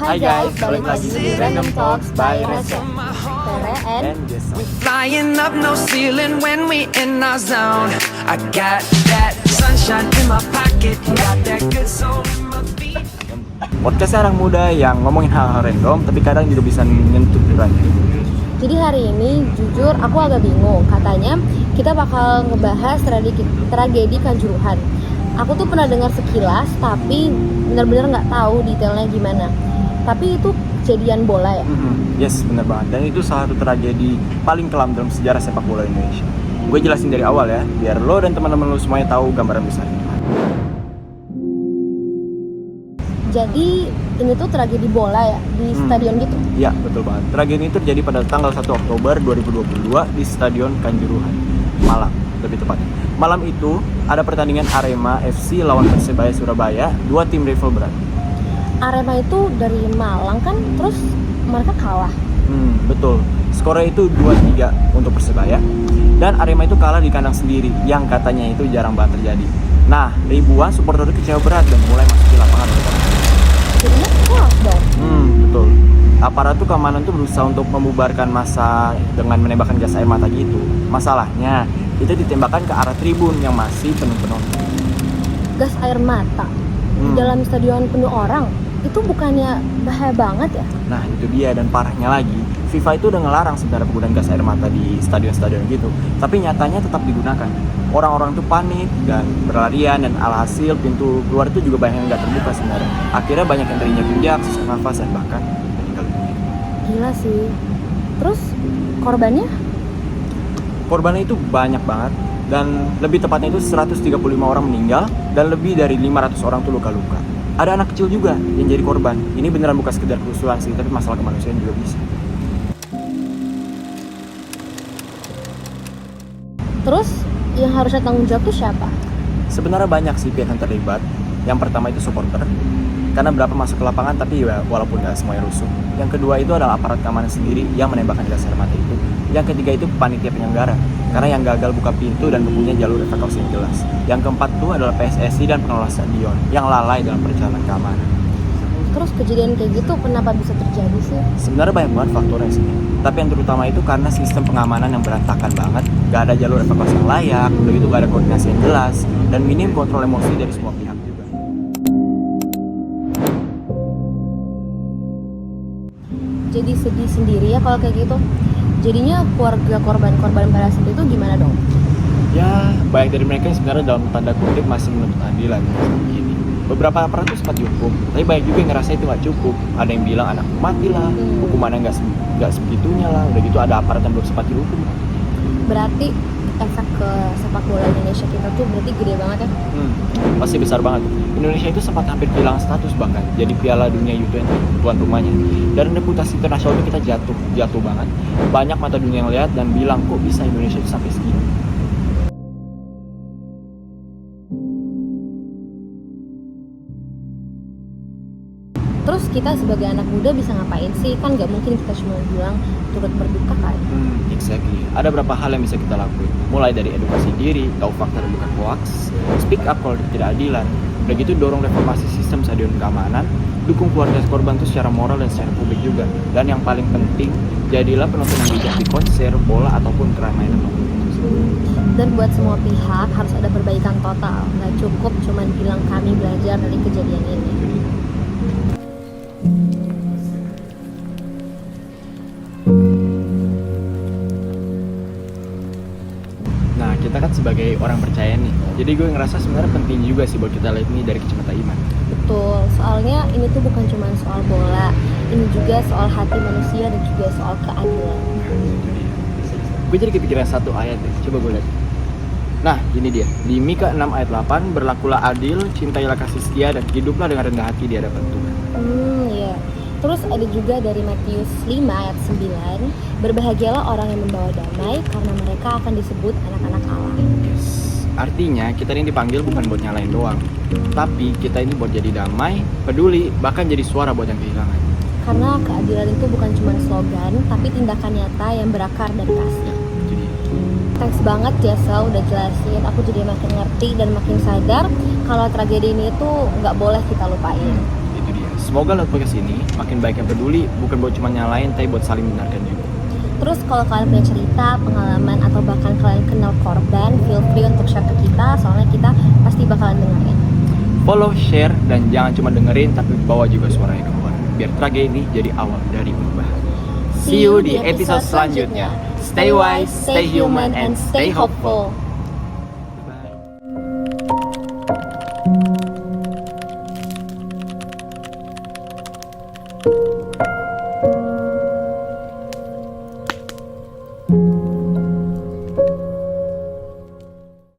Hai guys, balik lagi di Random Talks by Reza, Tere and Jason. Flying up, no ceiling when we in our zone. I got that sunshine in my pocket, got that good soul in my feet. Podcast orang muda yang ngomongin hal-hal random, tapi kadang juga bisa menyentuh pikirannya. Jadi hari ini jujur aku agak bingung. Katanya kita bakal ngebahas tragedi Kanjuruhan. Aku tuh pernah dengar sekilas, tapi benar-benar nggak tahu detailnya gimana. Tapi itu kejadian bola ya? Yes, bener banget. Dan itu salah satu tragedi paling kelam dalam sejarah sepak bola Indonesia. Gue jelasin dari awal ya, biar lo dan teman-teman lo semuanya tahu gambaran besarnya. Jadi ini tuh tragedi bola ya di stadion gitu? Iya, betul banget. Tragedi itu terjadi pada tanggal 1 Oktober 2022 di Stadion Kanjuruhan, Malang, lebih tepatnya. Malam itu ada pertandingan Arema FC lawan Persebaya Surabaya, dua tim rival berat. Arema itu dari Malang kan, terus mereka kalah. Betul. Skornya itu 2-3 untuk Persebaya. Dan Arema itu kalah di kandang sendiri, yang katanya itu jarang banget terjadi. Nah, ribuan supporter itu kecewa berat dan mulai masuk di lapangan. Jadinya kalah dong. Betul. Aparat tuh keamanan tuh berusaha untuk membubarkan massa dengan menembakkan gas air mata gitu. Masalahnya, itu ditembakkan ke arah tribun yang masih penuh penonton. Gas air mata di dalam stadion penuh orang, itu bukannya bahaya banget ya? Nah, itu dia, dan parahnya lagi, FIFA itu udah ngelarang sebenarnya penggunaan gas air mata di stadion-stadion gitu. Tapi nyatanya tetap digunakan. Orang-orang tuh panik dan berlarian, dan alhasil pintu keluar itu juga banyak yang nggak terbuka sebenarnya. Akhirnya banyak yang terinjak-injak, sesak nafas, dan bahkan meninggal dunia. Gila sih. Terus korbannya? Korbannya itu banyak banget, dan lebih tepatnya itu 135 orang meninggal, dan lebih dari 500 orang tuh luka-luka. Ada anak kecil juga yang jadi korban. Ini beneran bukan sekedar kerusuhan sih, tapi masalah kemanusiaan juga bisa. Terus yang harusnya tanggung jawab tuh siapa? Sebenarnya banyak sih pihak yang terlibat. Yang pertama itu supporter, karena berapa masuk ke lapangan tapi ya, walaupun nggak semuanya rusuh. Yang kedua itu adalah aparat keamanan sendiri yang menembakkan gas air mata itu. Yang ketiga itu panitia penyelenggara, karena yang gagal buka pintu dan mempunyai jalur evakuasi yang jelas. Yang keempat itu adalah PSSI dan pengelola stadion yang lalai dalam perencanaan keamanan. Terus kejadian kayak gitu kenapa bisa terjadi sih? Sebenarnya banyak banget faktornya sih, tapi yang terutama itu karena sistem pengamanan yang berantakan banget, gak ada jalur evakuasi yang layak, udah gitu gak ada koordinasi yang jelas, dan minim kontrol emosi dari semua pihak juga. Jadi sedih sendiri ya kalau kayak gitu. Jadinya keluarga korban-korban pada saat itu gimana dong? Ya, banyak dari mereka yang sebenarnya dalam tanda kutip masih menuntut adilan gini. Beberapa aparat itu sempat dihukum, tapi banyak juga yang ngerasa itu nggak cukup. Ada yang bilang anak mati lah, hukumannya nggak sebegitunya lah. Udah gitu ada aparat yang belum sempat dihukum. Berarti efek ke sepak bola Indonesia kita tuh berarti gede banget ya? Pasti besar banget. Indonesia itu sempat hampir kehilangan status bahkan jadi Piala Dunia U20 tuan rumahnya. Dan reputasi internasional itu kita jatuh banget. Banyak mata dunia yang lihat dan bilang kok bisa Indonesia itu sampai segini. Terus kita sebagai anak muda bisa ngapain sih? Kan nggak mungkin kita cuma bilang turut berduka kan? Exactly. Ada beberapa hal yang bisa kita lakuin. Mulai dari edukasi diri, tahu fakta dan bukan hoax, speak up kalau tidak adilan. Udah gitu dorong reformasi sistem stadion keamanan, dukung keluarga korban itu secara moral dan secara publik juga. Dan yang paling penting, jadilah penonton yang bijak di konser, bola ataupun keramaian. Dan buat semua pihak harus ada perbaikan total. Nggak cukup cuma bilang kami belajar dari kejadian ini. Nah, kita kan sebagai orang percaya nih, jadi gue ngerasa sebenarnya penting juga sih buat kita lihat ini dari kacamata iman. Betul, soalnya ini tuh bukan cuma soal bola, ini juga soal hati manusia dan juga soal keadilan. Gue jadi kepikiran satu ayat deh, coba gue lihat. Nah, ini dia, di Mika 6 ayat 8, berlakulah adil, cintailah kasih setia, dan hiduplah dengan rendah hati di hadapan Tuhan. Iya. Terus ada juga dari Matius 5 ayat 9, berbahagialah orang yang membawa damai karena mereka akan disebut anak-anak Allah. Yes. Artinya kita ini dipanggil bukan buat nyalain doang, tapi kita ini buat jadi damai, peduli, bahkan jadi suara buat yang kehilangan. Karena keadilan itu bukan cuma slogan, tapi tindakan nyata yang berakar dari kasih. Thanks banget Jasa udah jelasin, aku jadi makin ngerti dan makin sadar kalau tragedi ini tuh nggak boleh kita lupain. Itu dia. Semoga lewat podcast ini makin baik yang peduli, bukan buat cuma nyalain, tapi buat saling mendengarkan juga. Terus kalau kalian punya cerita, pengalaman, atau bahkan kalian kenal korban, feel free untuk share ke kita, soalnya kita pasti bakalan dengerin. Follow, share, dan jangan cuma dengerin, tapi bawa juga suaranya keluar. Biar tragedi ini jadi awal dari perubahan. See you di episode selanjutnya. Stay wise, stay human, and stay hopeful.